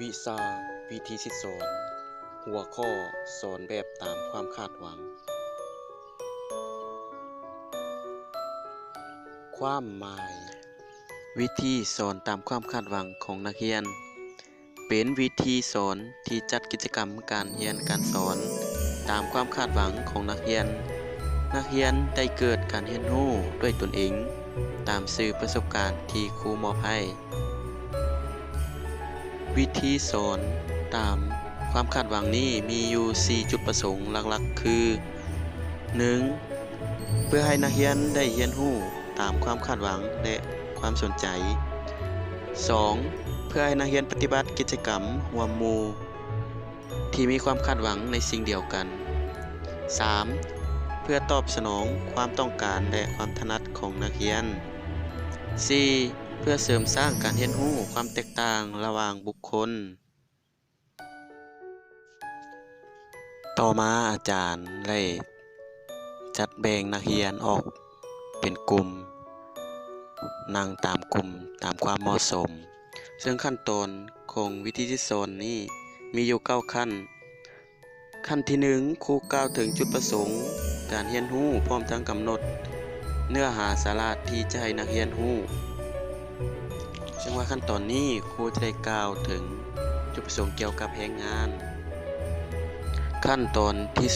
วิชาวิธีสิสอนหัวข้อสอนแบบตามความคาดหวังความหมายวิธีสอนตามความคาดหวังของนักเรียนเป็นวิธีสอนที่จัดกิจกรรมการเรียนการสอนตามความคาดหวังของนักเรียนได้เกิดการเรียนรู้ด้วยตนเองตามสื่อประสบการณ์ที่ครูมอบให้วิธีสอนตามความคาดหวังนี้มีอยู่4จุดประสงค์หลักๆคือ 1. เพื่อให้นักเรียนได้เรียนรู้ตามความคาดหวังและความสนใจ 2. เพื่อให้นักเรียนปฏิบัติกิจกรรมร่วมหมู่ที่มีความคาดหวังในสิ่งเดียวกัน 3. เพื่อตอบสนองความต้องการและความถนัดของนักเรียน 4. เพื่อเสริมสร้างการเรียนรู้ความแตกต่างระหว่างบุคคลต่อมาอาจารย์ได้จัดแบ่งนักเรียนออกเป็นกลุ่มนั่งตามกลุ่มตามความเหมาะสมซึ่งขั้นตอนของวิธีที่สอนนี้มีอยู่9ขั้นที่1ครูกล่าวถึงจุดประสงค์การเรียนรู้พร้อมทั้งกำหนดเนื้อหาสาระที่จะให้นักเรียนรู้ซึ่งว่าขั้นตอนนี้ครูจะได้กล่าวถึงจุดประสงค์เกี่ยวกับแผนงานขั้นตอนที่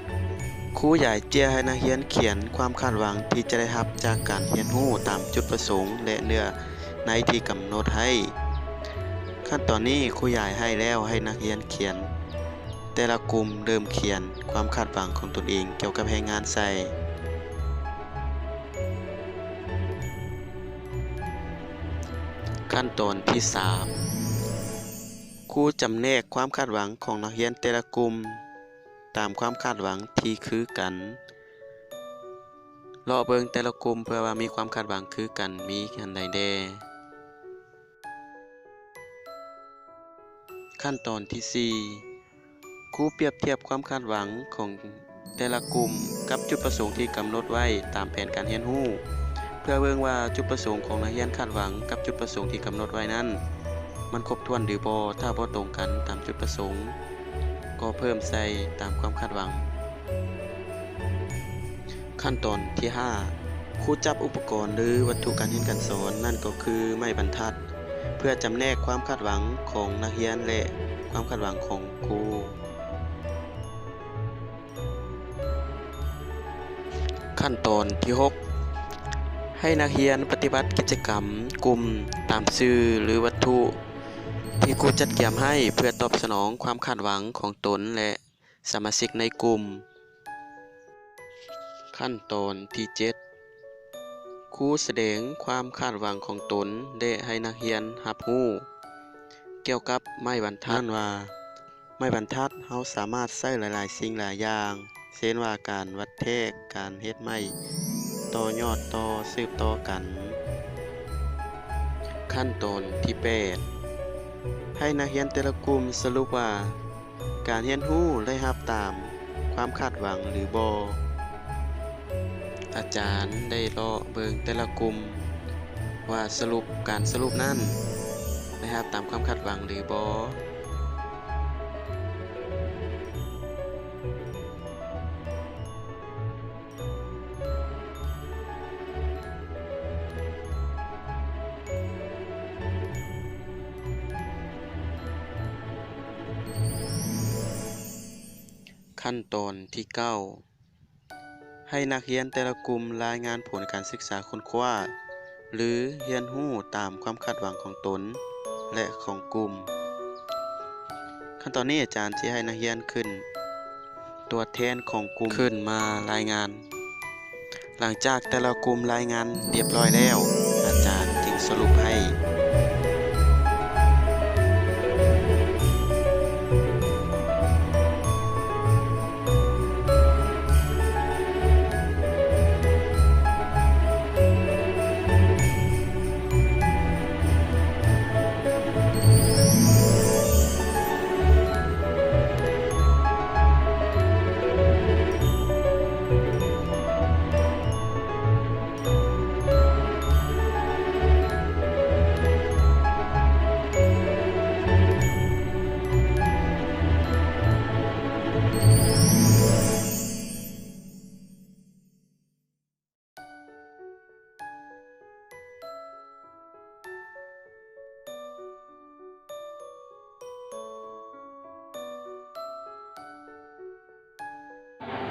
2ครูใหญ่เจียให้นักเรียนเขียนความคาดหวังที่จะได้รับจากการเรียนรู้ตามจุดประสงค์และเนื้อในที่กำหนดให้ขั้นตอนนี้ครูใหญ่ให้แล้วให้นักเรียนเขียนแต่ละกลุ่มเริ่มเขียนความคาดหวังของตนเองเกี่ยวกับแผนงานใส่ขั้นตอนที่3ครูจำแนกความคาดหวังของนักเรียนแต่ละกลุ่มตามความคาดหวังที่คือกันเลาะเบิ่งแต่ละกลุ่มเพื่อว่ามีความคาดหวังคือกันมีอันใดแด่ขั้นตอนที่4ครูเปรียบเทียบความคาดหวังของแต่ละกลุ่มกับจุดประสงค์ที่กำหนดไว้ตามแผนการเรียนรู้เพื่อเบิ่งว่าจุดประสงค์ของนักเรียนคาดหวังกับจุดประสงค์ที่กำหนดไว้นั้นมันครบถ้วนหรือบ่ถ้าบ่ตรงกันตามจุดประสงค์ก็เพิ่มใส่ตามความคาดหวังขั้นตอนที่5ครูจับอุปกรณ์หรือวัตถุการเรียนการสอนนั่นก็คือไม้บรรทัดเพื่อจำแนกความคาดหวังของนักเรียนและความคาดหวังของครูขั้นตอนที่6ให้นักเรียนปฏิบัติกิจกรรมกลุ่มตามชื่อหรือวัตถุที่ครูจัดเตรียมให้เพื่อตอบสนองความคาดหวังของตนและสมาชิกในกลุ่มขั้นตอนที่7ครูแสดงความคาดหวังของตนและให้นักเรียนรับรู้เกี่ยวกับไม้บรรทัดว่าไม้บรรทัดเราสามารถใช้หลายๆสิ่งหลายอย่างเช่นว่าการวัดแทกการเฮ็ดไม้ต่อยอดต่อสืบต่อกันขั้นตอนที่8ให้นักเรียนแต่ละกลุ่มสรุปว่าการเรียนรู้ได้รับตามความคาดหวังหรือบ่อาจารย์ได้เลาะเบิ่งแต่ละกลุ่มว่าสรุปนั้นได้รับตามความคาดหวังหรือบ่ขั้นตอนที่9ให้นักเรียนแต่ละกลุ่มรายงานผลการศึกษาค้นคว้าหรือเรียนรู้ตามความคาดหวังของตนและของกลุ่มขั้นตอนนี้อาจารย์จะให้นักเรียนขึ้นตัวแทนของกลุ่มขึ้นมารายงานหลังจากแต่ละกลุ่มรายงานเรียบร้อยแล้วอาจารย์จึงสรุปให้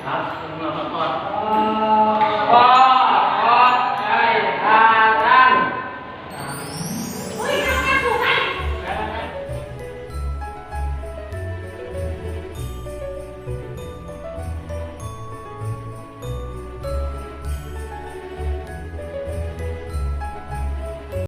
ครับนอนพักผ่อน